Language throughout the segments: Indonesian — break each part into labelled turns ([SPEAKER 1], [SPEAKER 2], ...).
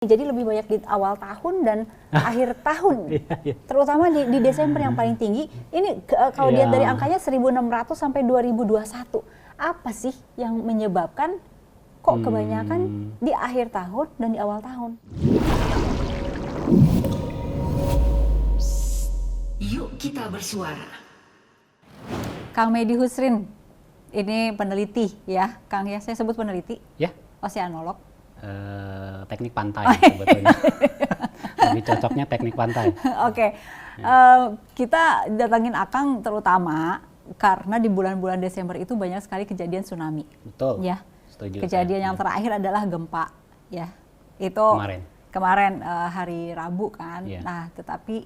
[SPEAKER 1] Jadi lebih banyak di awal tahun dan akhir tahun, terutama di Desember yang paling tinggi. Ini kalau lihat dari angkanya 1.600 sampai 2021, apa sih yang menyebabkan kok kebanyakan di akhir tahun dan di awal tahun?
[SPEAKER 2] Yuk kita bersuara.
[SPEAKER 1] Kang Medi Husrin, ini peneliti ya, Kang ya, saya sebut peneliti,
[SPEAKER 3] ya,
[SPEAKER 1] oseanolog.
[SPEAKER 3] Teknik pantai sebetulnya. Lebih cocoknya teknik pantai.
[SPEAKER 1] Oke. Kita datangin Akang terutama karena di bulan-bulan Desember itu banyak sekali kejadian tsunami.
[SPEAKER 3] Betul.
[SPEAKER 1] Ya.
[SPEAKER 3] Setuju.
[SPEAKER 1] Kejadian yang terakhir adalah gempa, ya. Itu kemarin hari Rabu kan.
[SPEAKER 3] Ya.
[SPEAKER 1] Nah, tetapi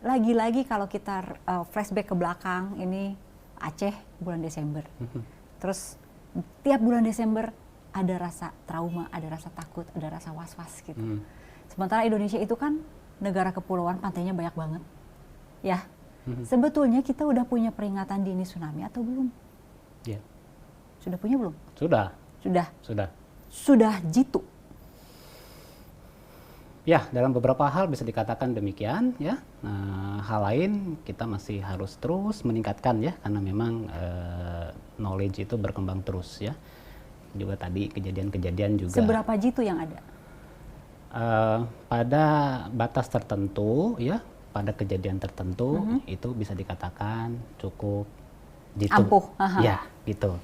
[SPEAKER 1] lagi-lagi kalau kita flashback ke belakang, ini Aceh bulan Desember. Terus tiap bulan Desember ada rasa trauma, ada rasa takut, ada rasa was-was gitu. Sementara Indonesia itu kan negara kepulauan, pantainya banyak banget. Ya, sebetulnya kita udah punya peringatan dini tsunami atau belum?
[SPEAKER 3] Ya.
[SPEAKER 1] Sudah punya belum?
[SPEAKER 3] Sudah.
[SPEAKER 1] Sudah. Sudah jitu?
[SPEAKER 3] Ya, dalam beberapa hal bisa dikatakan demikian ya. Hal lain kita masih harus terus meningkatkan ya, karena memang knowledge itu berkembang terus ya. Juga tadi kejadian-kejadian juga.
[SPEAKER 1] Seberapa jitu yang ada?
[SPEAKER 3] Pada batas tertentu ya, pada kejadian tertentu itu bisa dikatakan cukup jitu.
[SPEAKER 1] Ampuh.
[SPEAKER 3] Ya, gitu.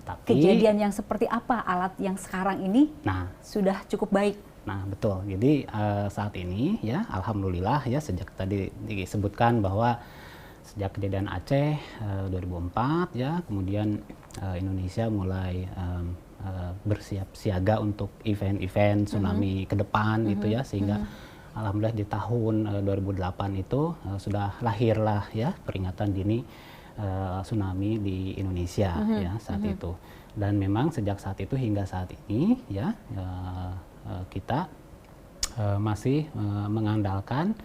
[SPEAKER 3] Tapi
[SPEAKER 1] kejadian yang seperti apa alat yang sekarang ini sudah cukup baik?
[SPEAKER 3] Nah, betul. Jadi saat ini ya, alhamdulillah ya, sejak tadi disebutkan bahwa sejak kejadian Aceh 2004 ya, kemudian Indonesia mulai bersiap siaga untuk event-event tsunami ke depan gitu ya, sehingga alhamdulillah di tahun 2008 itu sudah lahirlah ya peringatan dini tsunami di Indonesia ya saat itu. Dan memang sejak saat itu hingga saat ini ya kita masih mengandalkan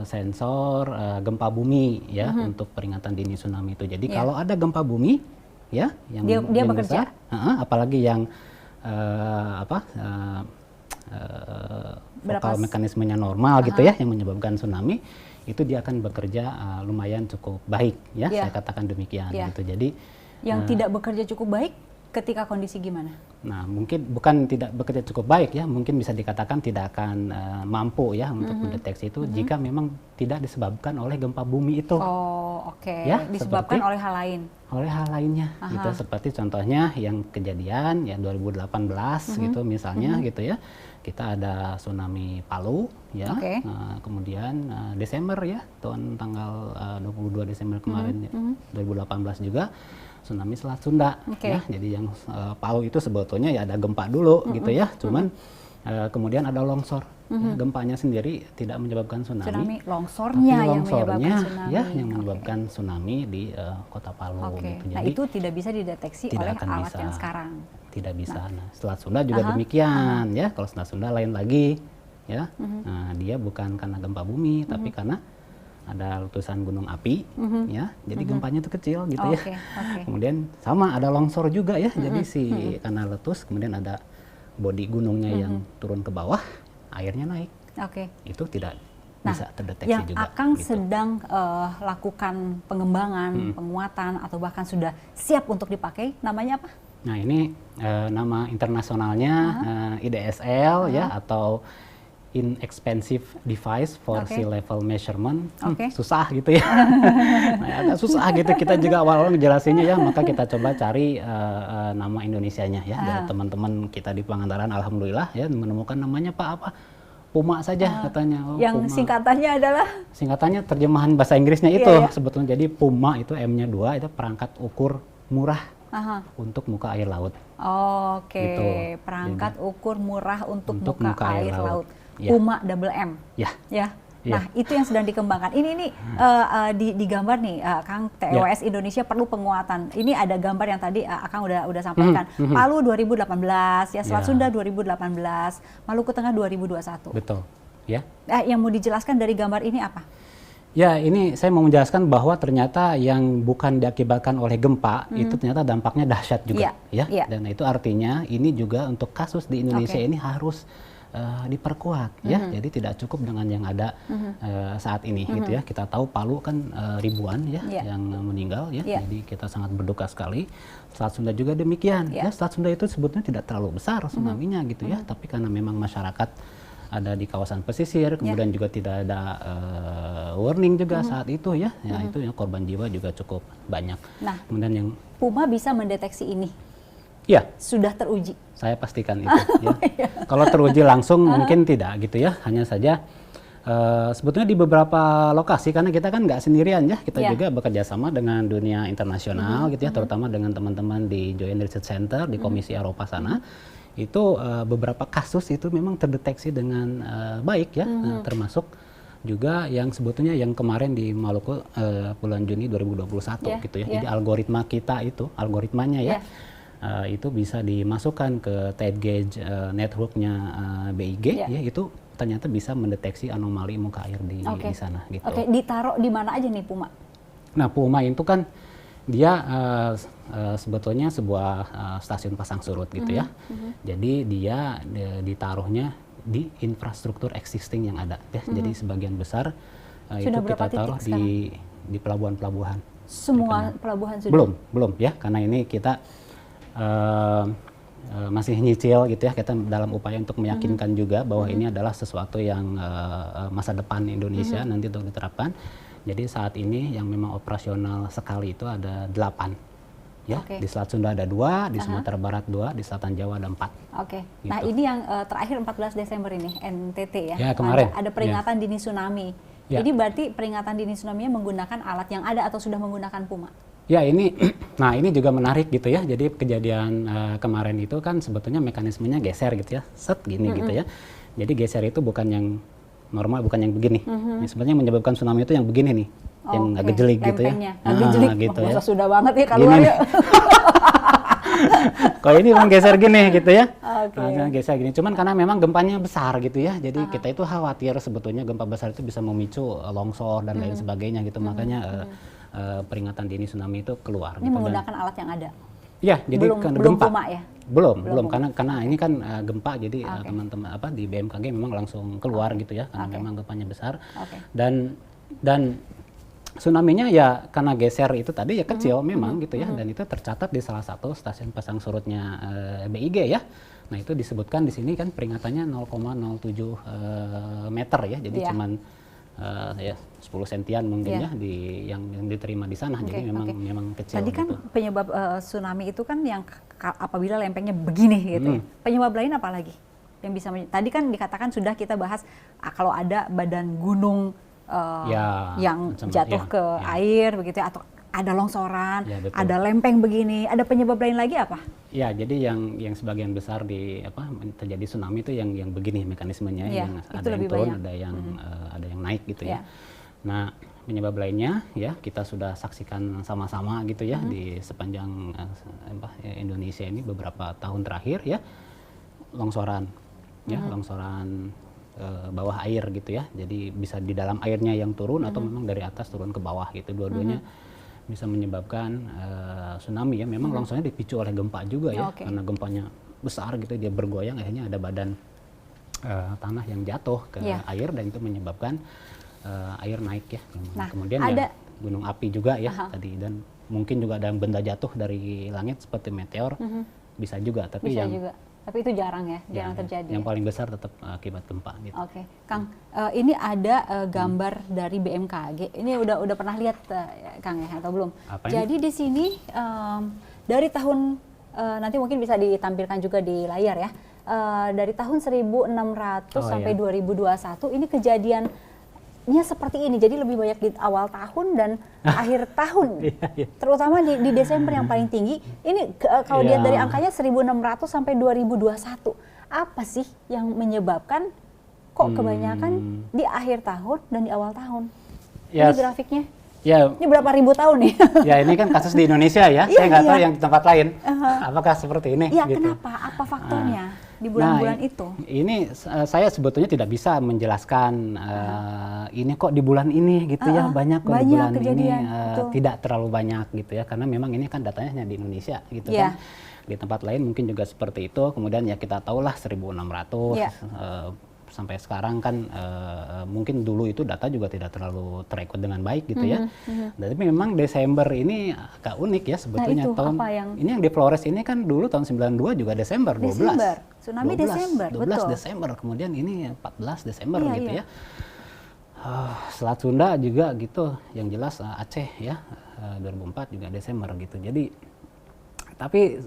[SPEAKER 3] sensor gempa bumi ya untuk peringatan dini tsunami itu. Jadi kalau ada gempa bumi ya yang
[SPEAKER 1] dia bekerja,
[SPEAKER 3] apalagi yang vokal mekanismenya normal gitu ya, yang menyebabkan tsunami, itu dia akan bekerja lumayan cukup baik ya, saya katakan demikian gitu. Jadi
[SPEAKER 1] yang tidak bekerja cukup baik ketika kondisi gimana? Nah,
[SPEAKER 3] mungkin bukan tidak bekerja cukup baik ya, mungkin bisa dikatakan tidak akan mampu ya untuk mendeteksi itu jika memang tidak disebabkan oleh gempa bumi itu.
[SPEAKER 1] Oh, oke. Ya, disebabkan oleh hal lain.
[SPEAKER 3] Oleh hal lainnya gitu, seperti contohnya yang kejadian ya 2018 gitu misalnya gitu ya. Kita ada tsunami Palu ya. Kemudian Desember ya, tanggal 22 Desember kemarin 2018 juga tsunami Selat Sunda ya. Jadi yang Palu itu sebetulnya ya ada gempa dulu gitu ya, cuman kemudian ada longsor. Ya, gempanya sendiri tidak menyebabkan tsunami,
[SPEAKER 1] longsornya
[SPEAKER 3] yang menyebabkan tsunami, ya, yang menyebabkan tsunami di kota Palu. Gitu.
[SPEAKER 1] Nah,
[SPEAKER 3] jadi
[SPEAKER 1] itu tidak bisa dideteksi oleh alat yang sekarang.
[SPEAKER 3] Tidak bisa. Nah, Selat Sunda juga demikian ya. Kalau Selat Sunda lain lagi ya. Nah, dia bukan karena gempa bumi, tapi karena ada letusan gunung api ya. Jadi gempanya itu kecil gitu ya. Kemudian sama ada longsor juga ya. Jadi karena letus kemudian ada bodi gunungnya yang turun ke bawah, airnya naik. Itu tidak bisa terdeteksi
[SPEAKER 1] yang
[SPEAKER 3] juga.
[SPEAKER 1] Akang
[SPEAKER 3] gitu.
[SPEAKER 1] sedang lakukan pengembangan, penguatan atau bahkan sudah siap untuk dipakai, namanya apa?
[SPEAKER 3] Nah, ini nama internasionalnya IDSL ya, atau Inexpensive Device for Sea Level Measurement. Susah gitu ya. Nah, agak susah gitu, kita juga awal-awal ngejelasinnya ya, maka kita coba cari nama Indonesianya ya. Dari teman-teman kita di Pangandaran alhamdulillah ya menemukan namanya Pak apa? Puma saja katanya.
[SPEAKER 1] Yang Puma. Singkatannya adalah?
[SPEAKER 3] Singkatannya terjemahan bahasa Inggrisnya itu sebetulnya. Jadi Puma itu M-nya 2, itu perangkat ukur murah untuk muka air laut.
[SPEAKER 1] Gitu. Perangkat ukur murah untuk muka air laut. Puma double M. Ya. Nah, itu yang sedang dikembangkan. Ini di gambar nih, Kang, TEOS Indonesia perlu penguatan. Ini ada gambar yang tadi Kang udah sampaikan. Palu 2018, ya Selat Sunda 2018, Maluku Tengah 2021.
[SPEAKER 3] Betul. Ya.
[SPEAKER 1] Yang mau dijelaskan dari gambar ini apa?
[SPEAKER 3] Ya, ini saya mau menjelaskan bahwa ternyata yang bukan diakibatkan oleh gempa itu ternyata dampaknya dahsyat juga, ya. Dan itu artinya ini juga untuk kasus di Indonesia ini harus diperkuat ya. Jadi tidak cukup dengan yang ada saat ini gitu ya. Kita tahu Palu kan ribuan ya yang meninggal ya. Jadi kita sangat berduka sekali. Selat Sunda juga demikian ya. Selat Sunda itu sebetulnya tidak terlalu besar tsunami-nya gitu ya, tapi karena memang masyarakat ada di kawasan pesisir, kemudian juga tidak ada warning juga saat itu ya. Ya itu ya, korban jiwa juga cukup banyak.
[SPEAKER 1] Nah,
[SPEAKER 3] kemudian yang
[SPEAKER 1] Puma bisa mendeteksi ini.
[SPEAKER 3] Ya,
[SPEAKER 1] Sudah teruji.
[SPEAKER 3] saya pastikan itu. Ya. Kalau teruji langsung mungkin tidak gitu ya. Hanya saja sebetulnya di beberapa lokasi karena kita kan nggak sendirian ya. Kita juga bekerja sama dengan dunia internasional gitu ya, terutama dengan teman-teman di Joint Research Center di Komisi Eropa sana. Itu beberapa kasus itu memang terdeteksi dengan baik ya, termasuk juga yang sebetulnya yang kemarin di Maluku bulan Juni 2021 gitu ya. Jadi algoritma kita itu, algoritmanya ya, itu bisa dimasukkan ke Tide Gauge networknya BIG ya, itu ternyata bisa mendeteksi anomali muka air di sana gitu.
[SPEAKER 1] Oke, ditaruh di mana aja nih Puma?
[SPEAKER 3] Nah, Puma itu kan dia sebetulnya sebuah stasiun pasang surut gitu ya. Jadi dia ditaruhnya di infrastruktur existing yang ada ya. Jadi sebagian besar itu kita taruh di pelabuhan-pelabuhan.
[SPEAKER 1] Semua pelabuhan sudah?
[SPEAKER 3] Belum ya, karena ini kita masih nyicil gitu ya. Kita dalam upaya untuk meyakinkan juga bahwa ini adalah sesuatu yang masa depan Indonesia nanti untuk diterapkan. Jadi saat ini yang memang operasional sekali itu ada 8. Ya, di Selat Sunda ada 2, di Sumatera Barat 2, di Selatan Jawa ada 4.
[SPEAKER 1] Oke.
[SPEAKER 3] Gitu.
[SPEAKER 1] Nah, ini yang terakhir 14 Desember ini, NTT ya.
[SPEAKER 3] Ya, kemarin.
[SPEAKER 1] Ada peringatan dini tsunami.
[SPEAKER 3] Ya.
[SPEAKER 1] Jadi berarti peringatan dini tsunami-nya menggunakan alat yang ada atau sudah menggunakan Puma?
[SPEAKER 3] Ya, ini nah ini juga menarik gitu ya. Jadi kejadian kemarin itu kan sebetulnya mekanismenya geser gitu ya. Set gini gitu ya. Jadi geser itu bukan yang normal, bukan yang begini. Ini sebenarnya yang menyebabkan tsunami itu yang begini nih. Yang agak jelik gitu ya.
[SPEAKER 1] Agak jelik.
[SPEAKER 3] Gitu ya.
[SPEAKER 1] Sudah banget ya kalau ya.
[SPEAKER 3] Kalau ini memang geser gini gitu ya.
[SPEAKER 1] Okay.
[SPEAKER 3] Geser gini. Cuman karena memang gempanya besar gitu ya. Jadi kita itu khawatir sebetulnya gempa besar itu bisa memicu longsor dan lain sebagainya gitu. Makanya peringatan dini tsunami itu keluar.
[SPEAKER 1] Ini
[SPEAKER 3] gitu,
[SPEAKER 1] menggunakan alat yang ada?
[SPEAKER 3] Ya, jadi
[SPEAKER 1] belum
[SPEAKER 3] gempa.
[SPEAKER 1] Puma ya?
[SPEAKER 3] Belum karena ini kan gempa, jadi teman-teman di BMKG memang langsung keluar gitu ya, karena memang gempanya besar. Dan tsunami-nya ya karena geser itu tadi ya kecil memang gitu ya, dan itu tercatat di salah satu stasiun pasang surutnya BIG ya. Nah, itu disebutkan di sini kan peringatannya 0,07 meter ya, jadi cuman ya 10 sentian mungkin ya yang diterima di sana. Jadi memang kecil.
[SPEAKER 1] Tadi kan
[SPEAKER 3] gitu.
[SPEAKER 1] penyebab tsunami itu kan yang apabila lempengnya begini gitu. Penyebab lain apa lagi? Yang bisa tadi kan dikatakan sudah kita bahas kalau ada badan gunung yang jatuh ke air begitu ya, atau ada longsoran, ada lempeng begini, ada penyebab lain lagi apa? Ya,
[SPEAKER 3] jadi yang sebagian besar terjadi tsunami itu yang begini mekanismenya, yang ada yang turun, ada yang naik gitu ya. Nah, penyebab lainnya ya kita sudah saksikan sama-sama gitu ya di sepanjang Indonesia ini beberapa tahun terakhir ya, longsoran bawah air gitu ya. Jadi bisa di dalam airnya yang turun atau memang dari atas turun ke bawah gitu. Dua-duanya bisa menyebabkan tsunami ya. Memang longsornya dipicu oleh gempa juga ya, karena gempanya besar gitu, dia bergoyang, akhirnya ada badan tanah yang jatuh ke air dan itu menyebabkan air naik ya. Nah, kemudian ada gunung api juga ya tadi, dan mungkin juga ada benda jatuh dari langit seperti meteor, bisa juga, tapi
[SPEAKER 1] tapi itu jarang ya, jarang terjadi.
[SPEAKER 3] Yang paling besar tetap akibat gempa gitu.
[SPEAKER 1] Oke, Kang, ini ada gambar dari BMKG. Ini udah pernah lihat Kang ya atau belum? Jadi di sini dari tahun nanti mungkin bisa ditampilkan juga di layar ya. Dari tahun 1600 sampai 2021 ini kejadiannya seperti ini. Jadi lebih banyak di awal tahun dan akhir tahun. Terutama di Desember yang paling tinggi. Ini kalau lihat dari angkanya 1600 sampai 2021. Apa sih yang menyebabkan kok kebanyakan di akhir tahun dan di awal tahun? Ini grafiknya. Ini berapa ribu tahun nih?
[SPEAKER 3] Ya, ini kan kasus di Indonesia ya. Saya nggak tahu yang di tempat lain. Apakah seperti ini?
[SPEAKER 1] Iya, gitu. Kenapa? Apa faktornya? di bulan-bulan itu?
[SPEAKER 3] Ini saya sebetulnya tidak bisa menjelaskan ini kok di bulan ini gitu ya, banyak kok di bulan ini tidak terlalu banyak gitu ya, karena memang ini kan datanya hanya di Indonesia gitu kan. Di tempat lain mungkin juga seperti itu, kemudian ya kita tahulah 1.600 sampai sekarang kan mungkin dulu itu data juga tidak terlalu terekod dengan baik gitu ya. Tapi memang Desember ini agak unik ya sebetulnya.
[SPEAKER 1] Nah, itu
[SPEAKER 3] tahun ini yang di Flores ini kan dulu tahun 92 juga Desember 12.
[SPEAKER 1] Tsunami
[SPEAKER 3] 12,
[SPEAKER 1] Desember,
[SPEAKER 3] 12
[SPEAKER 1] betul.
[SPEAKER 3] Desember, kemudian ini 14 Desember gitu ya. Selat Sunda juga gitu, yang jelas Aceh ya 2004 juga Desember gitu. Jadi tapi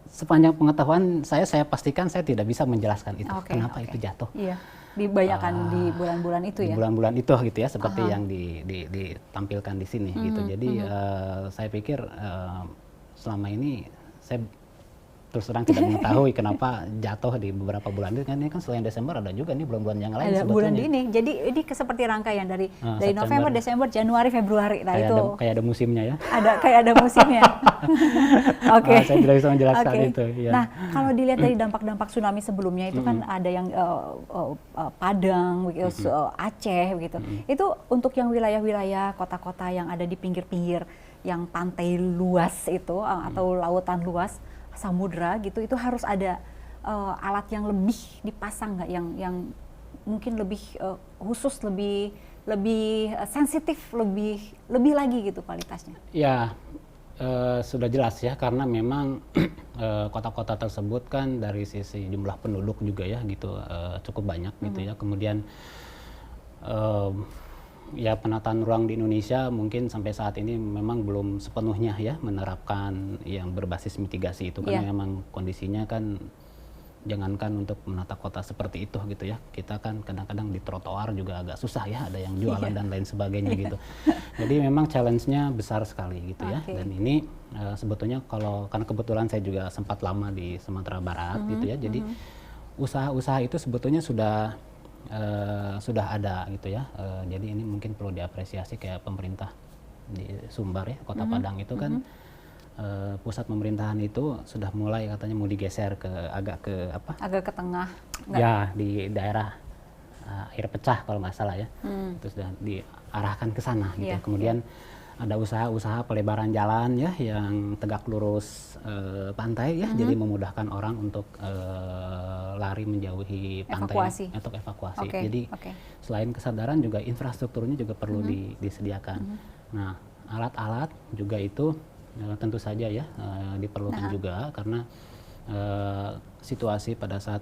[SPEAKER 3] sepanjang pengetahuan saya pastikan saya tidak bisa menjelaskan itu kenapa itu jatuh.
[SPEAKER 1] Iya. Dibayangkan di bulan-bulan itu ya.
[SPEAKER 3] Di bulan-bulan itu gitu ya, seperti yang ditampilkan di sini gitu. Jadi saya pikir selama ini saya terus terang tidak mengetahui kenapa jatuh di beberapa bulan ini kan selain Desember ada juga nih bulan-bulan yang lain
[SPEAKER 1] ada bulan ini. Jadi ini seperti rangkaian dari November, Desember, Januari, Februari. Nah, itu
[SPEAKER 3] kayak ada musimnya ya.
[SPEAKER 1] Kayak ada musimnya. Oke.
[SPEAKER 3] Saya tidak bisa menjelaskan itu. Ya.
[SPEAKER 1] Nah, kalau dilihat dari dampak-dampak tsunami sebelumnya itu kan ada yang Padang, Aceh begitu. Itu untuk yang wilayah-wilayah kota-kota yang ada di pinggir-pinggir yang pantai luas itu atau lautan luas, samudra gitu, itu harus ada alat yang lebih dipasang nggak, yang mungkin lebih khusus, lebih sensitif, lebih lagi gitu kualitasnya?
[SPEAKER 3] Ya, sudah jelas ya, karena memang kota-kota tersebut kan dari sisi jumlah penduduk juga ya gitu cukup banyak gitu ya. Kemudian ya penataan ruang di Indonesia mungkin sampai saat ini memang belum sepenuhnya ya menerapkan yang berbasis mitigasi itu, karena memang kondisinya kan jangankan untuk menata kota seperti itu gitu ya, kita kan kadang-kadang di trotoar juga agak susah ya, ada yang jualan dan lain sebagainya gitu. Jadi memang challenge-nya besar sekali gitu ya. Dan ini sebetulnya karena kebetulan saya juga sempat lama di Sumatera Barat gitu ya, jadi usaha-usaha itu sebetulnya sudah ada gitu ya. Jadi ini mungkin perlu diapresiasi, kayak pemerintah di Sumbar ya, Kota Padang itu kan pusat pemerintahan itu sudah mulai katanya mau digeser agak ke
[SPEAKER 1] tengah.
[SPEAKER 3] Ya, di daerah air pecah kalau nggak salah ya. Itu sudah diarahkan ke sana gitu. Kemudian ada usaha-usaha pelebaran jalan ya yang tegak lurus pantai ya, jadi memudahkan orang untuk lari menjauhi pantai untuk evakuasi. Jadi selain kesadaran juga infrastrukturnya juga perlu disediakan. Nah, alat-alat juga itu tentu saja ya diperlukan juga, karena situasi pada saat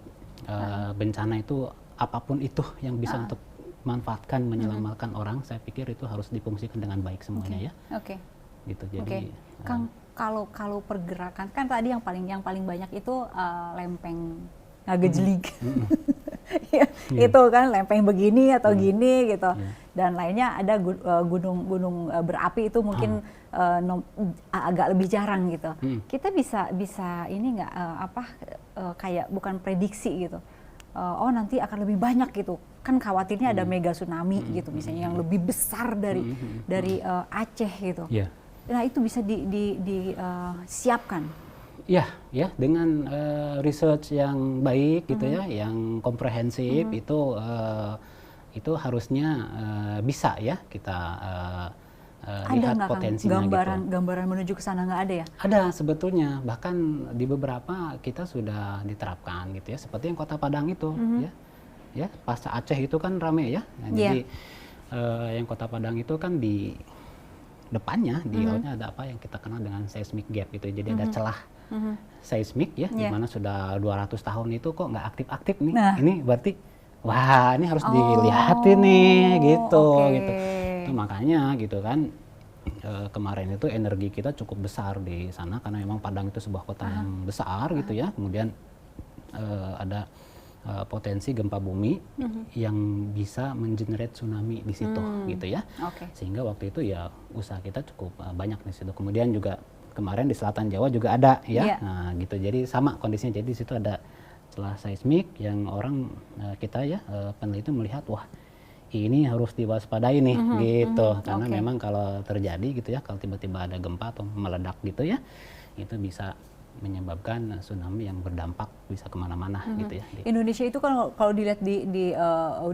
[SPEAKER 3] bencana itu apapun itu yang bisa untuk manfaatkan menyelamatkan orang, saya pikir itu harus difungsikan dengan baik semuanya ya. Gitu. Jadi
[SPEAKER 1] Kang, kalau pergerakan kan tadi yang paling banyak itu lempeng ngagejelig. Itu kan lempeng begini atau gini gitu. Dan lainnya ada gunung berapi itu mungkin agak lebih jarang gitu. Kita bisa ini nggak kayak bukan prediksi gitu. Oh nanti akan lebih banyak gitu, kan khawatirnya ada mega tsunami gitu misalnya yang lebih besar dari Aceh gitu. Nah itu bisa disiapkan.
[SPEAKER 3] Ya dengan research yang baik gitu ya, yang komprehensif itu harusnya bisa ya kita lihat potensinya gitu.
[SPEAKER 1] Gambaran menuju ke sana nggak ada ya?
[SPEAKER 3] Ada sebetulnya, bahkan di beberapa kita sudah diterapkan gitu ya, seperti yang Kota Padang itu ya pasca Aceh itu kan rame ya. Nah, jadi yang Kota Padang itu kan di depannya di lautnya ada apa yang kita kenal dengan seismic gap gitu, jadi ada celah seismik ya, di mana sudah 200 tahun itu kok nggak aktif-aktif nih. Ini berarti wah ini harus dilihatin nih gitu. Itu makanya gitu kan kemarin itu energi kita cukup besar di sana, karena memang Padang itu sebuah kota yang besar gitu ya. Kemudian ada potensi gempa bumi yang bisa mengenerate tsunami di situ gitu ya. Sehingga waktu itu ya usaha kita cukup banyak di situ. Kemudian juga kemarin di selatan Jawa juga ada ya. Nah gitu, jadi sama kondisinya, jadi di situ ada celah seismik yang orang kita ya peneliti melihat wah ini harus diwaspadai nih gitu, karena memang kalau terjadi gitu ya, kalau tiba-tiba ada gempa atau meledak gitu ya, itu bisa menyebabkan tsunami yang berdampak bisa kemana-mana gitu ya.
[SPEAKER 1] Indonesia itu kalau dilihat di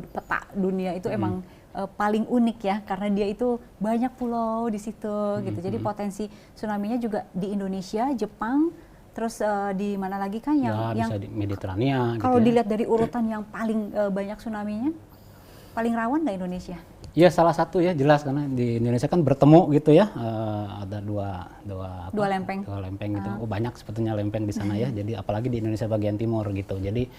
[SPEAKER 1] peta dunia itu emang paling unik ya, karena dia itu banyak pulau di situ gitu. Jadi potensi tsunami-nya juga di Indonesia, Jepang, terus di mana lagi kan
[SPEAKER 3] Ya,
[SPEAKER 1] yang
[SPEAKER 3] bisa di Mediterania
[SPEAKER 1] kalau
[SPEAKER 3] gitu ya.
[SPEAKER 1] dilihat dari urutan yang paling banyak tsunami-nya, paling rawan nggak Indonesia?
[SPEAKER 3] Ya salah satu ya jelas, karena di Indonesia kan bertemu gitu ya, ada dua
[SPEAKER 1] lempeng.
[SPEAKER 3] Dua lempeng gitu. Oh, banyak sebetulnya lempeng di sana ya. Jadi apalagi di Indonesia bagian timur gitu. Jadi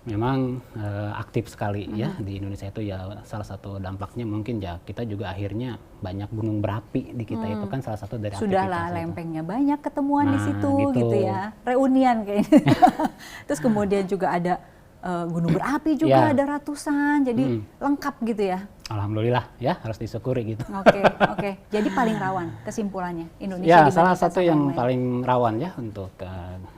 [SPEAKER 3] memang aktif sekali ya di Indonesia itu ya. Salah satu dampaknya mungkin ya kita juga akhirnya banyak gunung berapi di kita itu kan salah satu dari
[SPEAKER 1] Sudahlah
[SPEAKER 3] aktivitas itu.
[SPEAKER 1] lempengnya banyak ketemuan di
[SPEAKER 3] Nah,
[SPEAKER 1] situ
[SPEAKER 3] gitu.
[SPEAKER 1] gitu ya, reunian kayaknya. Terus kemudian juga ada gunung berapi juga,
[SPEAKER 3] Ya.
[SPEAKER 1] ada ratusan, jadi lengkap gitu ya.
[SPEAKER 3] Alhamdulillah ya, harus disyukuri gitu.
[SPEAKER 1] Oke. Jadi paling rawan kesimpulannya Indonesia
[SPEAKER 3] Ya,
[SPEAKER 1] dibandingkan
[SPEAKER 3] salah satu
[SPEAKER 1] sama
[SPEAKER 3] yang
[SPEAKER 1] lain.
[SPEAKER 3] paling rawan ya untuk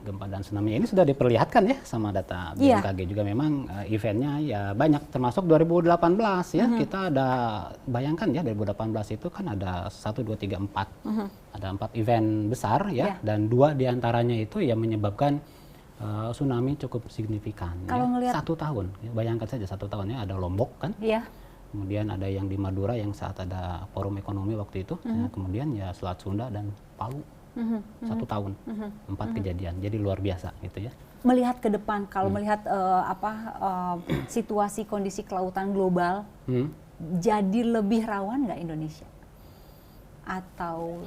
[SPEAKER 3] gempa dan tsunami ini sudah diperlihatkan ya sama data
[SPEAKER 1] Iya.
[SPEAKER 3] BMKG juga. Memang eventnya ya banyak, termasuk 2018 ya. Kita ada, bayangkan ya 2018 itu kan ada 1, 2, 3, 4. Ada 4 event besar ya,
[SPEAKER 1] Iya.
[SPEAKER 3] dan 2 diantaranya itu yang menyebabkan tsunami cukup signifikan.
[SPEAKER 1] Kalau
[SPEAKER 3] ya.
[SPEAKER 1] ngelihat-
[SPEAKER 3] 1 tahun, ya, bayangkan saja 1 tahun ya, ada Lombok kan.
[SPEAKER 1] Iya.
[SPEAKER 3] Kemudian ada yang di Madura yang saat ada forum ekonomi waktu itu. Ya, kemudian ya Selat Sunda dan Palu. 1 tahun, 4 kejadian. Jadi luar biasa gitu ya.
[SPEAKER 1] Melihat ke depan, kalau melihat situasi kondisi kelautan global, jadi lebih rawan nggak Indonesia? Atau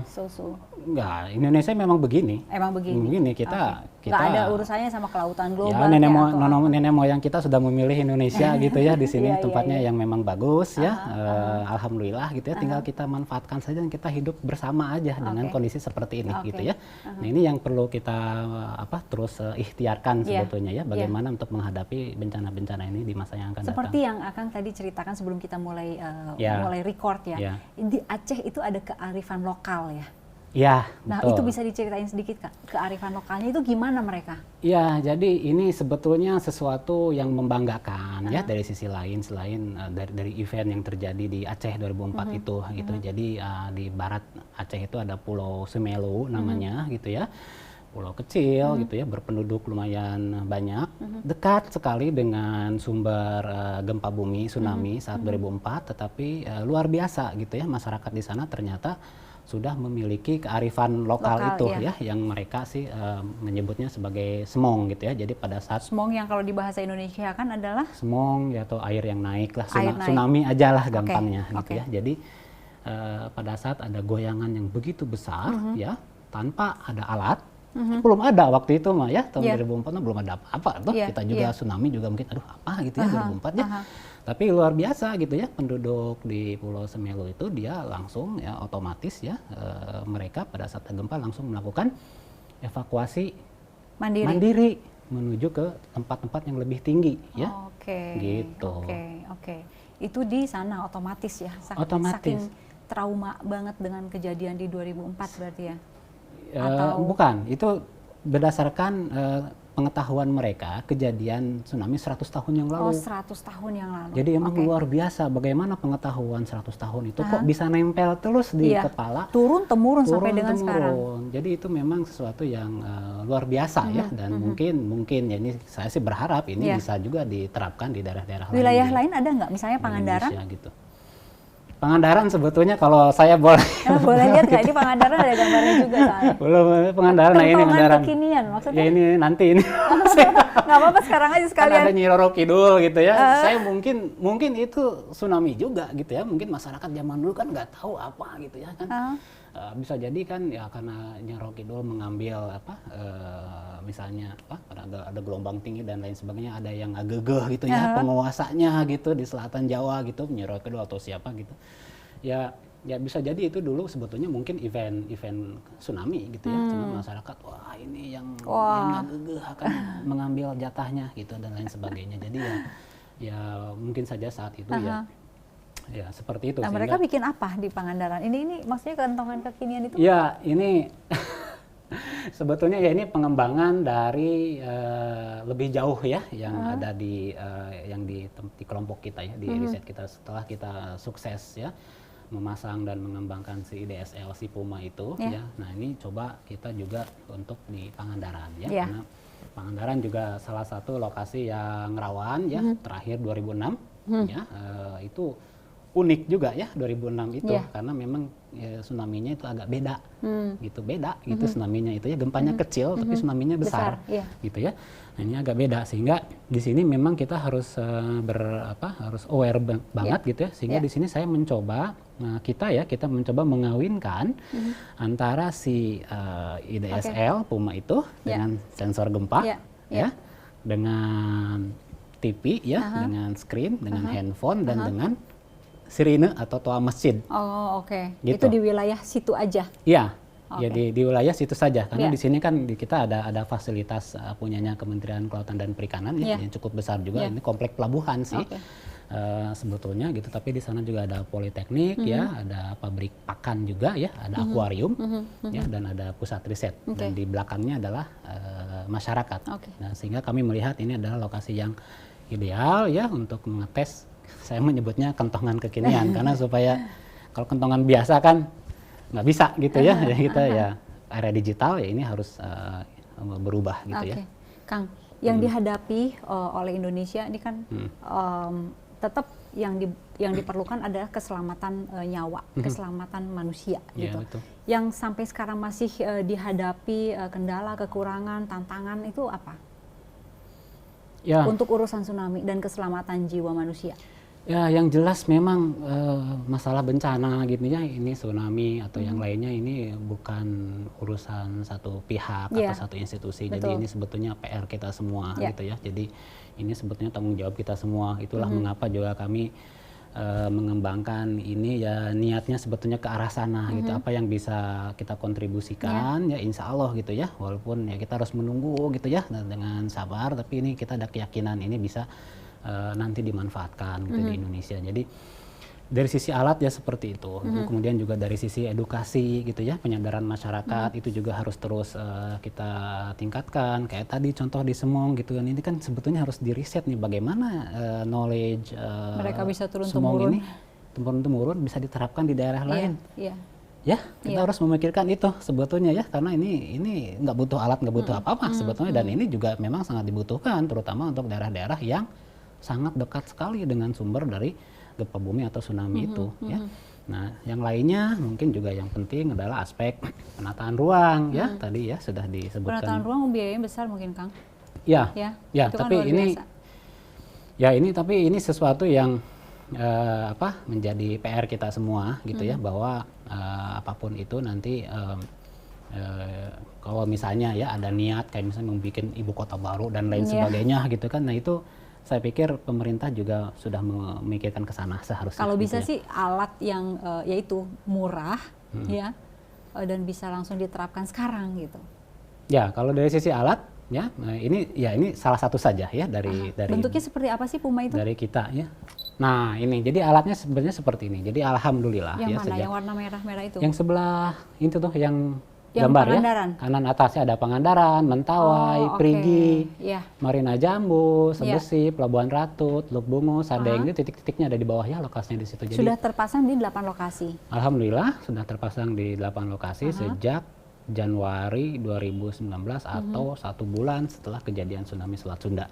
[SPEAKER 1] so-so?
[SPEAKER 3] Enggak, Indonesia memang begini.
[SPEAKER 1] Emang begini?
[SPEAKER 3] Begini, kita
[SPEAKER 1] Nggak ada urusannya sama kelautan global?
[SPEAKER 3] ya nenek,
[SPEAKER 1] kayak atau apa?
[SPEAKER 3] nenek moyang kita sudah memilih Indonesia gitu ya di sini,
[SPEAKER 1] Iya,
[SPEAKER 3] tempatnya
[SPEAKER 1] iya.
[SPEAKER 3] yang memang bagus ya. Alhamdulillah gitu ya, tinggal kita manfaatkan saja dan kita hidup bersama aja dengan
[SPEAKER 1] Oke.
[SPEAKER 3] kondisi seperti ini
[SPEAKER 1] Oke.
[SPEAKER 3] gitu ya. Nah, ini yang perlu kita terus ikhtiarkan
[SPEAKER 1] Iya.
[SPEAKER 3] sebetulnya ya, bagaimana untuk menghadapi bencana-bencana ini di masa yang akan
[SPEAKER 1] Seperti
[SPEAKER 3] datang.
[SPEAKER 1] yang akan tadi ceritakan sebelum kita mulai
[SPEAKER 3] Ya.
[SPEAKER 1] mulai record ya.
[SPEAKER 3] Ya.
[SPEAKER 1] Di Aceh itu ada kearifan lokal ya.
[SPEAKER 3] Ya,
[SPEAKER 1] Nah,
[SPEAKER 3] betul.
[SPEAKER 1] itu bisa diceritain sedikit Kak. Kearifan lokalnya itu gimana mereka?
[SPEAKER 3] Ya, jadi ini sebetulnya sesuatu yang membanggakan ya dari sisi lain, selain dari event yang terjadi di Aceh 2004 itu gitu. Jadi di barat Aceh itu ada Pulau Semelu namanya gitu ya. Pulau kecil gitu ya, berpenduduk lumayan banyak, dekat sekali dengan sumber gempa bumi tsunami saat 2004, tetapi luar biasa gitu ya, masyarakat di sana ternyata sudah memiliki kearifan lokal itu
[SPEAKER 1] Iya.
[SPEAKER 3] ya, yang mereka sih menyebutnya sebagai semong gitu ya. Jadi pada saat
[SPEAKER 1] Semong yang kalau di bahasa Indonesia kan adalah
[SPEAKER 3] semong ya, atau air yang naik lah,
[SPEAKER 1] Air naik.
[SPEAKER 3] tsunami aja lah gampangnya gitu
[SPEAKER 1] oke.
[SPEAKER 3] ya. Jadi pada saat ada goyangan yang begitu besar ya, tanpa ada alat, belum ada waktu itu mah ya, tahun
[SPEAKER 1] Iya.
[SPEAKER 3] 2004 mah belum ada apa-apa tuh.
[SPEAKER 1] Iya,
[SPEAKER 3] Kita juga
[SPEAKER 1] iya.
[SPEAKER 3] tsunami juga mungkin aduh apa gitu ya 2004 ya.
[SPEAKER 1] aha.
[SPEAKER 3] Tapi luar biasa gitu ya, penduduk di Pulau Semelu itu dia langsung ya otomatis ya, mereka pada saat gempa langsung melakukan evakuasi mandiri menuju ke tempat-tempat yang lebih tinggi ya.
[SPEAKER 1] Oke.
[SPEAKER 3] Gitu.
[SPEAKER 1] Oke. Itu di sana otomatis ya.
[SPEAKER 3] Otomatis.
[SPEAKER 1] Saking trauma banget dengan kejadian di 2004 berarti ya.
[SPEAKER 3] Bukan, itu berdasarkan pengetahuan mereka kejadian tsunami 100 tahun yang
[SPEAKER 1] Oh,
[SPEAKER 3] lalu.
[SPEAKER 1] 100 tahun yang lalu.
[SPEAKER 3] Jadi emang
[SPEAKER 1] Oke.
[SPEAKER 3] luar biasa bagaimana pengetahuan 100 tahun itu kok bisa nempel terus di
[SPEAKER 1] Iya.
[SPEAKER 3] kepala.
[SPEAKER 1] Turun temurun sampai dengan sekarang.
[SPEAKER 3] Jadi itu memang sesuatu yang luar biasa ya, dan mungkin ya, ini saya sih berharap ini
[SPEAKER 1] Iya.
[SPEAKER 3] bisa juga diterapkan di daerah-daerah
[SPEAKER 1] Wilayah
[SPEAKER 3] di
[SPEAKER 1] lain ada nggak? Misalnya Pangandaran?
[SPEAKER 3] Indonesia gitu. Pangandaran sebetulnya kalau saya boleh
[SPEAKER 1] Boleh lihat nggak? Ini Pangandaran ada gambarnya juga soalnya.
[SPEAKER 3] belum Pangandaran, nah ini
[SPEAKER 1] Kentongan
[SPEAKER 3] Pangandaran.
[SPEAKER 1] kekinian
[SPEAKER 3] Ya
[SPEAKER 1] maksudnya.
[SPEAKER 3] ini nanti ini
[SPEAKER 1] Nggak apa-apa sekarang aja
[SPEAKER 3] kan
[SPEAKER 1] sekalian.
[SPEAKER 3] ada Nyi Roro Kidul gitu ya. Saya mungkin itu tsunami juga gitu ya. Mungkin masyarakat zaman dulu kan nggak tahu apa gitu ya kan. Bisa jadi kan ya karena Nyi Roro Kidul mengambil misalnya ada gelombang tinggi dan lain sebagainya, ada yang agegeh gitu ya penguasanya gitu di selatan Jawa gitu, Nyi Roro Kidul atau siapa gitu. Ya bisa jadi itu dulu sebetulnya mungkin event tsunami gitu ya. Cuma masyarakat wah ini yang agegeh akan mengambil jatahnya gitu dan lain sebagainya. Jadi ya mungkin saja saat itu ya seperti itu.
[SPEAKER 1] Nah,
[SPEAKER 3] Sehingga-
[SPEAKER 1] mereka bikin apa di Pangandaran? Ini maksudnya kentongan kekinian itu?
[SPEAKER 3] Ya, ini sebetulnya ya ini pengembangan dari lebih jauh ya yang ada di yang di kelompok kita ya, di riset kita setelah kita sukses ya memasang dan mengembangkan si IDSL si Puma itu ya. Nah, ini coba kita juga untuk di Pangandaran ya, karena Pangandaran juga salah satu lokasi yang rawan ya, terakhir 2006 ya, itu unik juga ya 2006 itu karena memang tsunami-nya itu agak beda gitu tsunami-nya itu ya, gempanya kecil tapi tsunami-nya besar gitu ya. Nah, ini agak beda sehingga di sini memang kita harus harus aware banget gitu ya, sehingga di sini saya mencoba kita mencoba mengawinkan antara si IDSL Puma itu dengan sensor gempa ya, dengan TV ya, dengan screen, dengan handphone dan dengan sirine atau toa masjid.
[SPEAKER 1] Oh, oke.
[SPEAKER 3] Gitu.
[SPEAKER 1] Itu di wilayah situ aja.
[SPEAKER 3] Iya. Ya di wilayah situ saja karena di sini kan kita ada fasilitas punyanya Kementerian Kelautan dan Perikanan ya, yang cukup besar juga. Ini komplek pelabuhan sih. Sebetulnya gitu, tapi di sana juga ada politeknik ya, ada pabrik pakan juga ya, ada akuarium ya, dan ada pusat riset dan di belakangnya adalah masyarakat. Nah, sehingga kami melihat ini adalah lokasi yang ideal ya untuk mengetes, saya menyebutnya kentongan kekinian karena supaya kalau kentongan biasa kan nggak bisa gitu ya, jadi kita ya era digital ya ini harus berubah gitu ya.
[SPEAKER 1] Kang, yang dihadapi oleh Indonesia ini kan tetap yang diperlukan adalah keselamatan nyawa, keselamatan manusia gitu.
[SPEAKER 3] Betul.
[SPEAKER 1] Yang sampai sekarang masih dihadapi kendala, kekurangan, tantangan itu apa? Untuk urusan tsunami dan keselamatan jiwa manusia.
[SPEAKER 3] Ya, yang jelas memang masalah bencana gitu ya, ini tsunami atau yang lainnya ini bukan urusan satu pihak atau satu institusi. Jadi ini sebetulnya PR kita semua gitu ya. Jadi ini sebetulnya tanggung jawab kita semua. Itulah mengapa juga kami mengembangkan ini ya, niatnya sebetulnya ke arah sana gitu. Apa yang bisa kita kontribusikan ya insya Allah gitu ya. Walaupun ya kita harus menunggu gitu ya dengan sabar, tapi ini kita ada keyakinan ini bisa nanti dimanfaatkan gitu di Indonesia. Jadi dari sisi alat ya seperti itu. Kemudian juga dari sisi edukasi gitu ya, penyadaran masyarakat itu juga harus terus kita tingkatkan. Kayak tadi contoh di Semong gitu kan, ini kan sebetulnya harus diriset nih bagaimana knowledge
[SPEAKER 1] mereka bisa
[SPEAKER 3] Semong ini turun-temurun bisa diterapkan di daerah lain. Ya, kita harus memikirkan itu sebetulnya ya, karena ini nggak butuh alat, nggak butuh apa-apa sebetulnya, dan ini juga memang sangat dibutuhkan terutama untuk daerah-daerah yang sangat dekat sekali dengan sumber dari gempa bumi atau tsunami itu ya. Nah, yang lainnya mungkin juga yang penting adalah aspek penataan ruang ya, tadi ya sudah disebutkan.
[SPEAKER 1] Penataan ruang biayanya besar mungkin, Kang.
[SPEAKER 3] Ya, tapi kan ini sesuatu yang menjadi PR kita semua gitu ya, bahwa apapun itu nanti kalau misalnya ya ada niat kayak misalnya membuat ibu kota baru dan lain sebagainya gitu kan, nah itu saya pikir pemerintah juga sudah memikirkan ke sana seharusnya.
[SPEAKER 1] Kalau
[SPEAKER 3] gitu
[SPEAKER 1] bisa
[SPEAKER 3] ya.
[SPEAKER 1] sih alat yang yaitu murah ya, dan bisa langsung diterapkan sekarang gitu.
[SPEAKER 3] Ya, kalau dari sisi alat ya, ini salah satu saja ya dari
[SPEAKER 1] bentuknya seperti apa sih Puma itu?
[SPEAKER 3] Dari kita ya. Nah, ini jadi alatnya sebenarnya seperti ini. Jadi alhamdulillah
[SPEAKER 1] yang
[SPEAKER 3] ya
[SPEAKER 1] mana? Yang warna merah-merah itu?
[SPEAKER 3] Yang sebelah itu tuh yang
[SPEAKER 1] gambar
[SPEAKER 3] gambar
[SPEAKER 1] Pangandaran.
[SPEAKER 3] Ya. Kanan atasnya ada Pangandaran, Mentawai, Perigi, Marina Jambu, Sebesi, Pelabuhan Ratu, Teluk Bungu, Sadeng, itu titik-titiknya ada di bawah ya lokasinya di situ. Jadi
[SPEAKER 1] sudah terpasang di 8 lokasi.
[SPEAKER 3] Alhamdulillah sudah terpasang di 8 lokasi sejak Januari 2019 atau 1 bulan setelah kejadian tsunami Selat Sunda.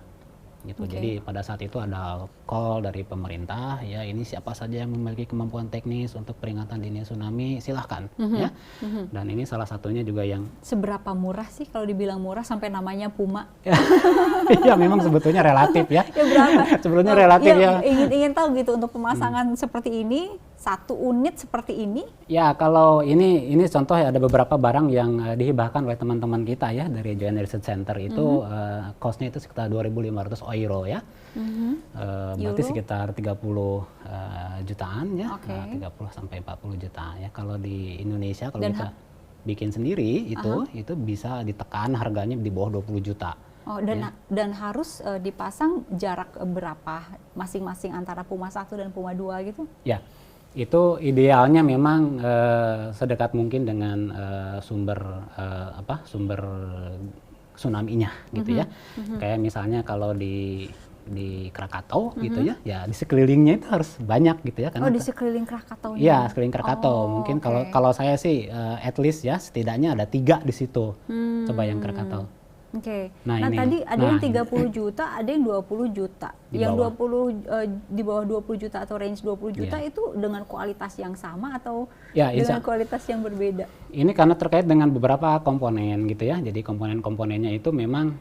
[SPEAKER 3] Gitu. Jadi pada saat itu ada call dari pemerintah ya, ini siapa saja yang memiliki kemampuan teknis untuk peringatan dini tsunami silahkan ya. Dan ini salah satunya juga yang
[SPEAKER 1] seberapa murah sih kalau dibilang murah sampai namanya Puma?
[SPEAKER 3] Ya memang sebetulnya relatif ya.
[SPEAKER 1] Ya berapa?
[SPEAKER 3] Sebetulnya relatif ya.
[SPEAKER 1] Ingin tahu gitu untuk pemasangan seperti ini, 1 unit seperti ini? Ya
[SPEAKER 3] kalau ini contoh ya, ada beberapa barang yang dihibahkan oleh teman-teman kita ya dari Joint Research Center itu cost-nya itu sekitar 2.500 euro ya. Berarti sekitar 30 jutaan ya. 30 sampai 40 jutaan ya. Kalau di Indonesia kalau kita bikin sendiri itu bisa ditekan harganya di bawah 20 juta.
[SPEAKER 1] Oh, dan harus dipasang jarak berapa masing-masing antara Puma 1 dan Puma 2 gitu? Ya.
[SPEAKER 3] Itu idealnya memang sedekat mungkin dengan sumber tsunami-nya gitu ya. Kayak misalnya kalau di di Krakatau gitu ya, ya di sekelilingnya itu harus banyak gitu ya.
[SPEAKER 1] Oh, di sekeliling Krakatau.
[SPEAKER 3] Iya, sekeliling Krakatau. Mungkin kalau saya sih at least ya setidaknya ada 3 di situ. Coba yang Krakatau.
[SPEAKER 1] Oke.
[SPEAKER 3] Nah,
[SPEAKER 1] Nah,
[SPEAKER 3] ini.
[SPEAKER 1] tadi ada yang
[SPEAKER 3] Nah,
[SPEAKER 1] 30 juta, ada yang 20 juta.
[SPEAKER 3] Di
[SPEAKER 1] Yang
[SPEAKER 3] bawah.
[SPEAKER 1] 20 di bawah 20 juta atau range 20 juta
[SPEAKER 3] Iya.
[SPEAKER 1] itu dengan kualitas yang sama atau
[SPEAKER 3] Ya,
[SPEAKER 1] dengan kualitas yang berbeda?
[SPEAKER 3] ini karena terkait dengan beberapa komponen gitu ya. Jadi komponen-komponennya itu memang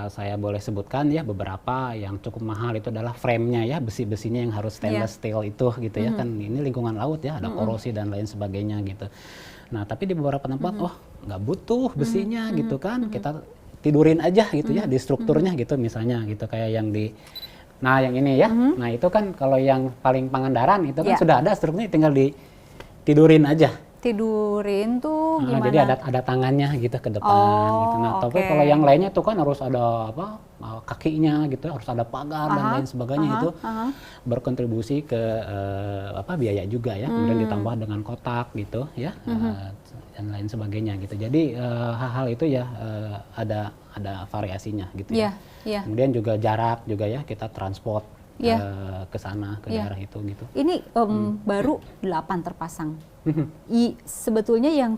[SPEAKER 3] saya boleh sebutkan ya beberapa yang cukup mahal itu adalah frame-nya ya, besi-besinya yang harus stainless steel itu gitu ya. Kan ini lingkungan laut ya, ada korosi dan lain sebagainya gitu. Nah, tapi di beberapa tempat nggak butuh besinya gitu kan. Kita tidurin aja gitu ya di strukturnya gitu misalnya gitu kayak yang di yang ini ya. Nah, itu kan kalau yang paling Pangandaran itu kan sudah ada strukturnya, tinggal ditidurin aja.
[SPEAKER 1] Tidurin tuh gimana?
[SPEAKER 3] Jadi ada tangannya gitu ke depan gitu. Nah, tapi kalau yang lainnya tuh kan harus ada kakinya gitu, harus ada pagar dan lain sebagainya, itu berkontribusi ke biaya juga ya. Kemudian ditambah dengan kotak gitu ya, dan lain sebagainya gitu. Jadi hal-hal itu ya ada variasinya gitu ya. Kemudian juga jarak juga ya, kita transport ke sana, ke daerah itu gitu.
[SPEAKER 1] Ini baru 8 terpasang. Sebetulnya yang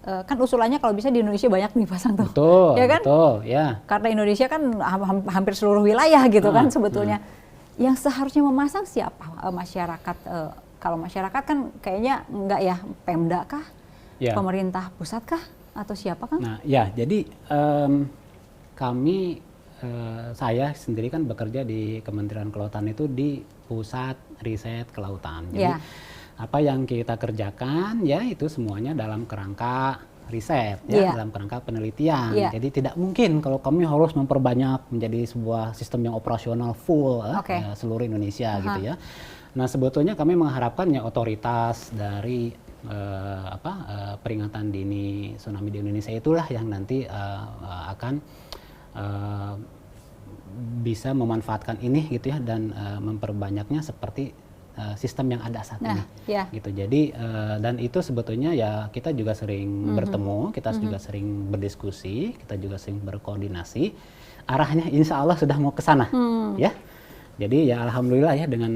[SPEAKER 1] kan usulannya kalau bisa di Indonesia banyak dipasang tuh.
[SPEAKER 3] Betul,
[SPEAKER 1] ya kan?
[SPEAKER 3] betul, ya.
[SPEAKER 1] Karena Indonesia kan hampir seluruh wilayah gitu kan sebetulnya. Yang seharusnya memasang siapa? Masyarakat. Kalau masyarakat kan kayaknya enggak ya, Pemda kah?
[SPEAKER 3] Ya.
[SPEAKER 1] Pemerintah pusat kah? Atau siapa kan?
[SPEAKER 3] Nah, ya, jadi saya sendiri kan bekerja di Kementerian Kelautan itu di Pusat Riset Kelautan. Jadi apa yang kita kerjakan ya itu semuanya dalam kerangka riset ya, dalam kerangka penelitian. Jadi tidak mungkin kalau kami harus memperbanyak menjadi sebuah sistem yang operasional full seluruh Indonesia gitu ya. Nah, sebetulnya kami mengharapkan ya otoritas dari peringatan dini tsunami di Indonesia itulah yang nanti akan bisa memanfaatkan ini gitu ya, dan memperbanyaknya seperti sistem yang ada saat ini gitu. Jadi dan itu sebetulnya ya kita juga sering bertemu, kita juga sering berdiskusi, kita juga sering berkoordinasi. Arahnya insya Allah sudah mau ke sana ya. Jadi ya alhamdulillah ya dengan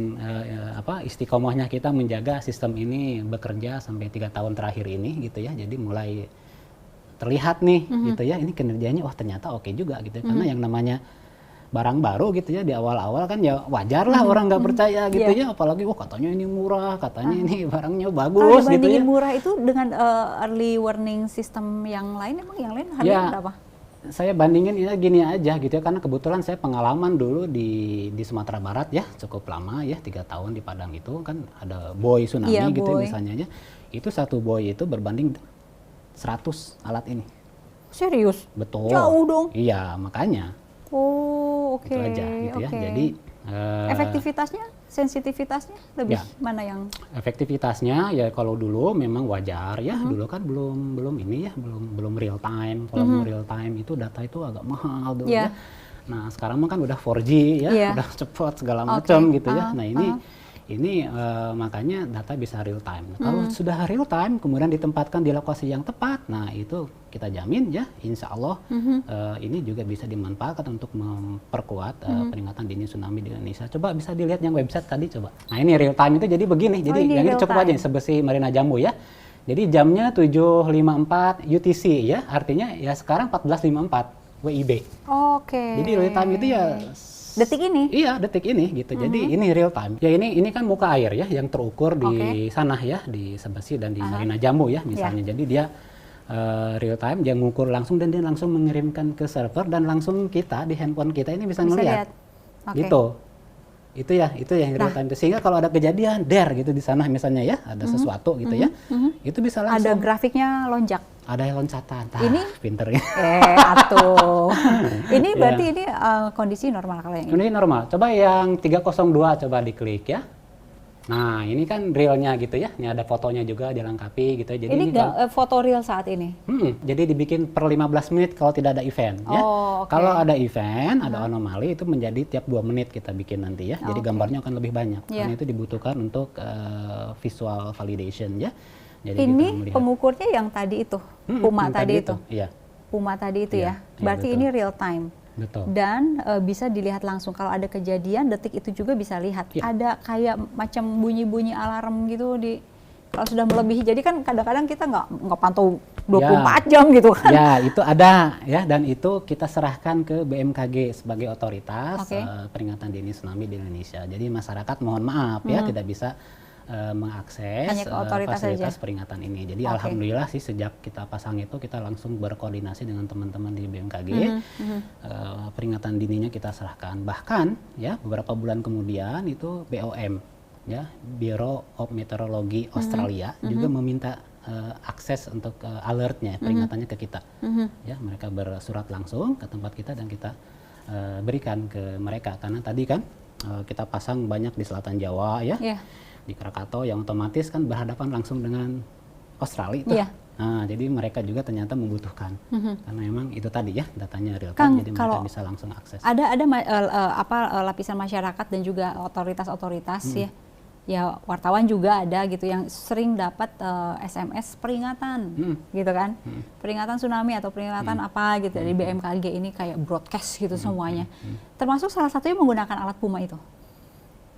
[SPEAKER 3] istiqomahnya kita menjaga sistem ini bekerja sampai 3 tahun terakhir ini gitu ya. Jadi mulai terlihat nih gitu ya, ini kinerjanya ternyata oke juga gitu. Karena yang namanya barang baru gitu ya, di awal-awal kan ya wajar lah orang nggak percaya gitu ya, apalagi katanya ini murah, katanya ini barangnya bagus
[SPEAKER 1] kalau
[SPEAKER 3] gitu ya.
[SPEAKER 1] murah itu dengan early warning system yang lain, emang yang lain harganya berapa?
[SPEAKER 3] Saya bandingin ya gini aja gitu ya, karena kebetulan saya pengalaman dulu di Sumatera Barat ya, cukup lama ya, 3 tahun di Padang itu kan ada buoy tsunami gitu ya, misalnya aja. Itu satu buoy itu berbanding 100 alat ini.
[SPEAKER 1] Serius?
[SPEAKER 3] Betul.
[SPEAKER 1] Jauh dong.
[SPEAKER 3] Iya, makanya.
[SPEAKER 1] Oh, oke.
[SPEAKER 3] Itu aja gitu ya. Jadi
[SPEAKER 1] efektivitasnya, sensitivitasnya lebih mana yang?
[SPEAKER 3] Efektivitasnya ya kalau dulu memang wajar ya. Dulu kan belum ini ya, belum real time. Kalau mau real time itu data itu agak mahal dulu ya. Nah, sekarang kan udah 4G ya, udah cepat segala macam gitu ya. Nah, ini makanya data bisa real time. Nah, kalau sudah real time kemudian ditempatkan di lokasi yang tepat, nah itu kita jamin ya, insya Allah ini juga bisa dimanfaatkan untuk memperkuat peringatan dini tsunami di Indonesia. Coba bisa dilihat yang website tadi coba. Nah, ini real time itu jadi begini, jadi yang ini cukup aja sebesi Marina Jambu ya. Jadi jamnya 7.54 UTC ya, artinya ya sekarang 14.54 WIB.
[SPEAKER 1] Oke.
[SPEAKER 3] Jadi real time itu ya
[SPEAKER 1] detik ini? Iya,
[SPEAKER 3] detik ini gitu. Jadi ini real time. Ya ini kan muka air ya yang terukur di sana ya, di Sebesi dan di Marina Jambu ya misalnya. Jadi dia real time, dia mengukur langsung dan dia langsung mengirimkan ke server dan langsung kita di handphone kita ini bisa ngelihat. Gitu. Itu yang real time. Sehingga kalau ada kejadian gitu di sana misalnya ya, ada sesuatu gitu ya. Itu bisa langsung.
[SPEAKER 1] Ada grafiknya lonjak.
[SPEAKER 3] Ada loncatan.
[SPEAKER 1] Ini
[SPEAKER 3] pinter ya.
[SPEAKER 1] Atuh. Ini berarti ini kondisi normal kalau yang ini.
[SPEAKER 3] Kondisi normal. Coba yang 302 coba diklik ya. Nah, ini kan realnya gitu ya. Ini ada fotonya juga dilengkapi gitu. Jadi
[SPEAKER 1] ini foto real saat ini.
[SPEAKER 3] Jadi dibikin per 15 menit kalau tidak ada event ya. Kalau ada event, ada anomali itu menjadi tiap 2 menit kita bikin nanti ya. Jadi gambarnya akan lebih banyak. Karena itu dibutuhkan untuk visual validation ya. Jadi
[SPEAKER 1] ini pengukurnya yang tadi itu, Puma tadi itu.
[SPEAKER 3] Iya.
[SPEAKER 1] Puma tadi itu ya. Berarti ini real time.
[SPEAKER 3] Betul.
[SPEAKER 1] Dan bisa dilihat langsung kalau ada kejadian detik itu juga bisa lihat.
[SPEAKER 3] Ya.
[SPEAKER 1] Ada kayak macam bunyi-bunyi alarm gitu di kalau sudah melebihi. Jadi kan kadang-kadang kita nggak pantau 24 jam gitu kan.
[SPEAKER 3] Ya, itu ada ya, dan itu kita serahkan ke BMKG sebagai otoritas peringatan dini tsunami di Indonesia. Jadi masyarakat mohon maaf ya tidak bisa mengakses
[SPEAKER 1] hanya ke otoritas
[SPEAKER 3] fasilitas
[SPEAKER 1] saja.
[SPEAKER 3] peringatan ini. Jadi alhamdulillah sih sejak kita pasang itu kita langsung berkoordinasi dengan teman-teman di BMKG. Peringatan dininya kita serahkan. Bahkan ya beberapa bulan kemudian itu BOM ya, Bureau of Meteorology Australia juga meminta akses untuk alertnya, peringatannya ke kita. Ya, mereka bersurat langsung ke tempat kita dan kita berikan ke mereka karena tadi kan kita pasang banyak di selatan Jawa ya. Di Krakatau yang otomatis kan berhadapan langsung dengan Australia tuh. Nah, jadi mereka juga ternyata membutuhkan karena memang itu tadi ya datanya real time, jadi mereka bisa langsung akses.
[SPEAKER 1] Ada lapisan masyarakat dan juga otoritas-otoritas ya wartawan juga ada gitu yang sering dapat SMS peringatan gitu kan, peringatan tsunami atau peringatan apa gitu dari BMKG ini kayak broadcast gitu semuanya. Termasuk salah satunya menggunakan alat Puma itu.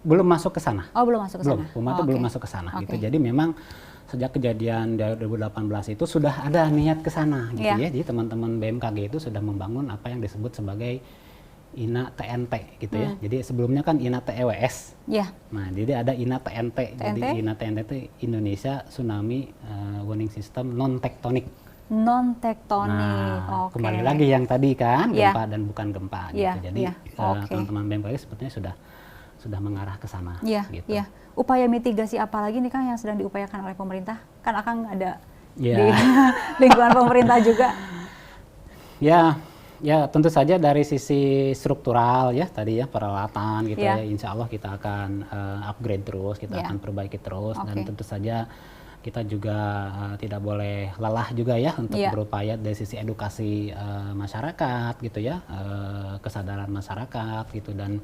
[SPEAKER 3] Belum masuk ke sana.
[SPEAKER 1] Oh, belum masuk ke sana.
[SPEAKER 3] Puma itu belum masuk ke sana gitu. Jadi memang sejak kejadian dari 2018 itu sudah ada niat ke sana gitu ya. Jadi teman-teman BMKG itu sudah membangun apa yang disebut sebagai INA TNT gitu ya. Jadi sebelumnya kan INA TEWS. Nah, jadi ada INA TNT. Jadi INA TNT itu Indonesia Tsunami Warning System Non Tektonik.
[SPEAKER 1] Non tektonik.
[SPEAKER 3] Nah, kembali lagi yang tadi kan gempa dan bukan gempa gitu. Jadi teman-teman BMKG sepertinya sudah mengarah ke sana. Gitu.
[SPEAKER 1] Upaya mitigasi apa lagi nih Kang yang sedang diupayakan oleh pemerintah? Kan akan ada di lingkungan pemerintah juga.
[SPEAKER 3] Ya tentu saja dari sisi struktural ya tadi ya peralatan gitu ya. Insya Allah kita akan upgrade terus, kita akan perbaiki terus dan tentu saja kita juga tidak boleh lelah juga ya untuk berupaya dari sisi edukasi masyarakat gitu ya, kesadaran masyarakat gitu, dan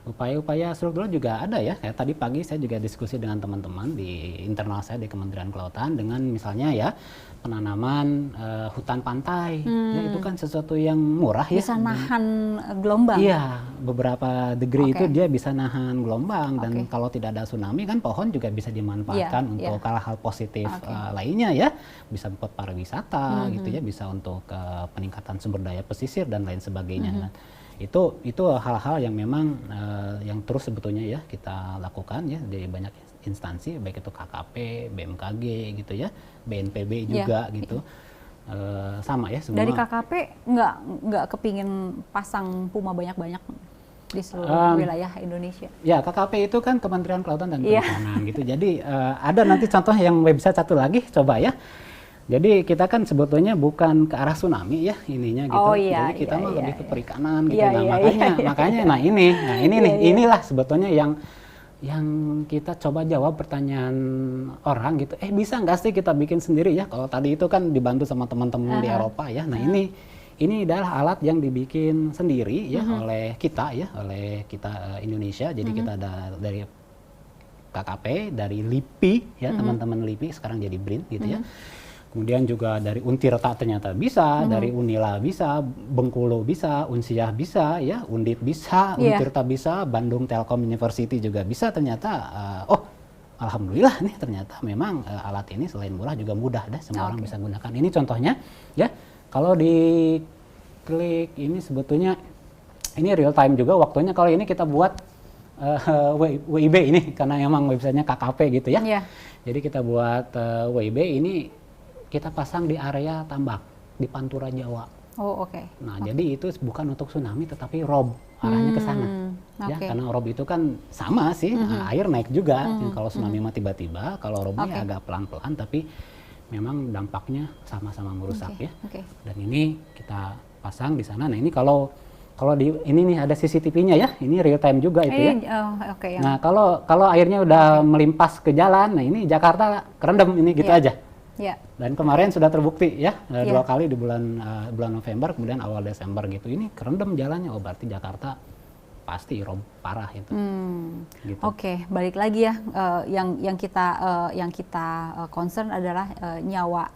[SPEAKER 3] upaya-upaya struktural juga ada ya. Kayak tadi pagi saya juga diskusi dengan teman-teman di internal saya di Kementerian Kelautan dengan misalnya ya penanaman hutan pantai. Ya, itu kan sesuatu yang murah ya.
[SPEAKER 1] Bisa nahan gelombang.
[SPEAKER 3] Iya, beberapa degree itu dia bisa nahan gelombang dan kalau tidak ada tsunami kan pohon juga bisa dimanfaatkan untuk hal-hal positif lainnya ya. Bisa buat pariwisata gitu ya, bisa untuk peningkatan sumber daya pesisir dan lain sebagainya. Itu hal-hal yang memang yang terus sebetulnya ya kita lakukan ya dari banyak instansi, baik itu KKP, BMKG gitu ya, BNPB juga gitu. Sama ya semua.
[SPEAKER 1] Dari KKP nggak kepingin pasang Puma banyak-banyak di seluruh wilayah Indonesia?
[SPEAKER 3] Ya, KKP itu kan Kementerian Kelautan dan Perikanan gitu. Jadi ada nanti contoh yang website satu lagi coba ya. Jadi kita kan sebetulnya bukan ke arah tsunami ya ininya gitu. Jadi kita mah lebih ke perikanan gitu. Makanya inilah sebetulnya yang kita coba jawab pertanyaan orang gitu. Bisa nggak sih kita bikin sendiri ya? Kalau tadi itu kan dibantu sama teman-teman di Eropa ya. Nah, ini adalah alat yang dibikin sendiri ya oleh kita Indonesia. Jadi kita ada dari KKP, dari LIPI ya, teman-teman LIPI sekarang jadi BRIN gitu ya. Kemudian juga dari Untirta ternyata bisa, dari Unila bisa, Bengkulu bisa, Unsiah bisa, ya, Undip bisa, Untirta bisa, Bandung Telkom University juga bisa. Ternyata, alhamdulillah nih ternyata memang alat ini selain murah juga mudah deh, semua orang bisa gunakan. Ini contohnya, ya, kalau di klik ini sebetulnya ini real time juga waktunya. Kalau ini kita buat WIB ini karena emang websitenya KKP gitu ya. Jadi kita buat WIB ini. Kita pasang di area tambak di Pantura Jawa. Nah, jadi itu bukan untuk tsunami tetapi rob arahnya ke sana. Ya, karena rob itu kan sama sih, air naik juga. Kalau tsunami mah tiba-tiba, kalau robnya agak pelan-pelan tapi memang dampaknya sama-sama merusak ya. Dan ini kita pasang di sana. Nah, ini kalau di ini nih ada CCTV-nya ya. Ini real time juga itu ya. Nah, kalau airnya udah melimpas ke jalan, nah ini Jakarta kerendam ini gitu aja. Dan kemarin sudah terbukti ya 2 kali di bulan November kemudian awal Desember gitu, ini kerendam jalannya. Berarti Jakarta pasti rob parah itu. Gitu.
[SPEAKER 1] Balik lagi ya, yang kita concern adalah nyawa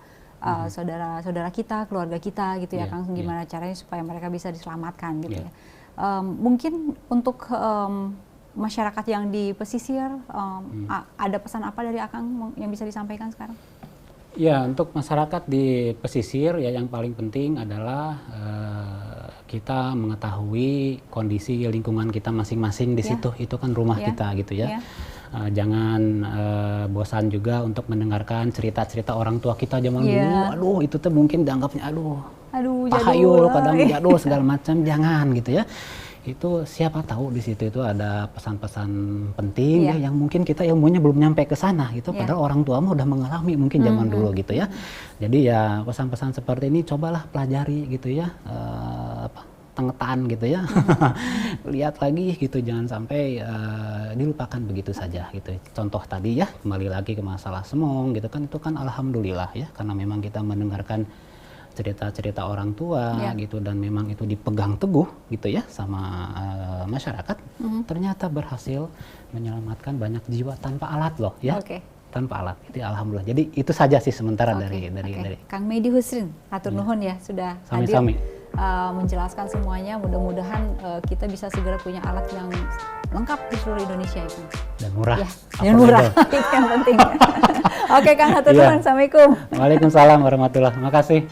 [SPEAKER 1] saudara-saudara kita, keluarga kita gitu ya, Kang, gimana caranya supaya mereka bisa diselamatkan gitu ya. Mungkin untuk masyarakat yang di pesisir, ada pesan apa dari Akang yang bisa disampaikan sekarang?
[SPEAKER 3] Ya, untuk masyarakat di pesisir ya yang paling penting adalah kita mengetahui kondisi lingkungan kita masing-masing di situ. Itu kan rumah kita gitu ya. Jangan bosan juga untuk mendengarkan cerita-cerita orang tua kita zaman dulu. Aduh, itu tuh mungkin dianggapnya aduh tahayul, kadang jadul segala macam. Jangan gitu ya. Itu siapa tahu di situ itu ada pesan-pesan penting ya yang mungkin kita ilmunya belum nyampe ke sana gitu, padahal orang tua mah udah mengalami mungkin zaman dulu gitu ya. Jadi ya pesan-pesan seperti ini cobalah pelajari gitu ya, tengetan gitu ya. Lihat lagi gitu, jangan sampai dilupakan begitu saja gitu. Contoh tadi ya, kembali lagi ke masalah semong gitu kan, itu kan alhamdulillah ya, karena memang kita mendengarkan cerita-cerita orang tua gitu, dan memang itu dipegang teguh gitu ya sama masyarakat, ternyata berhasil menyelamatkan banyak jiwa tanpa alat loh ya. Tanpa alat, itu alhamdulillah. Jadi itu saja sih sementara dari
[SPEAKER 1] Kang Medi Husrin, atur nuhun ya sudah hadir menjelaskan semuanya. Mudah-mudahan kita bisa segera punya alat yang lengkap di seluruh Indonesia itu.
[SPEAKER 3] Dan murah.
[SPEAKER 1] Dan murah, itu yang penting. Oke Kang, atur nuhun. Assalamualaikum.
[SPEAKER 3] Waalaikumsalam warahmatullahi wabarakatuh. Makasih.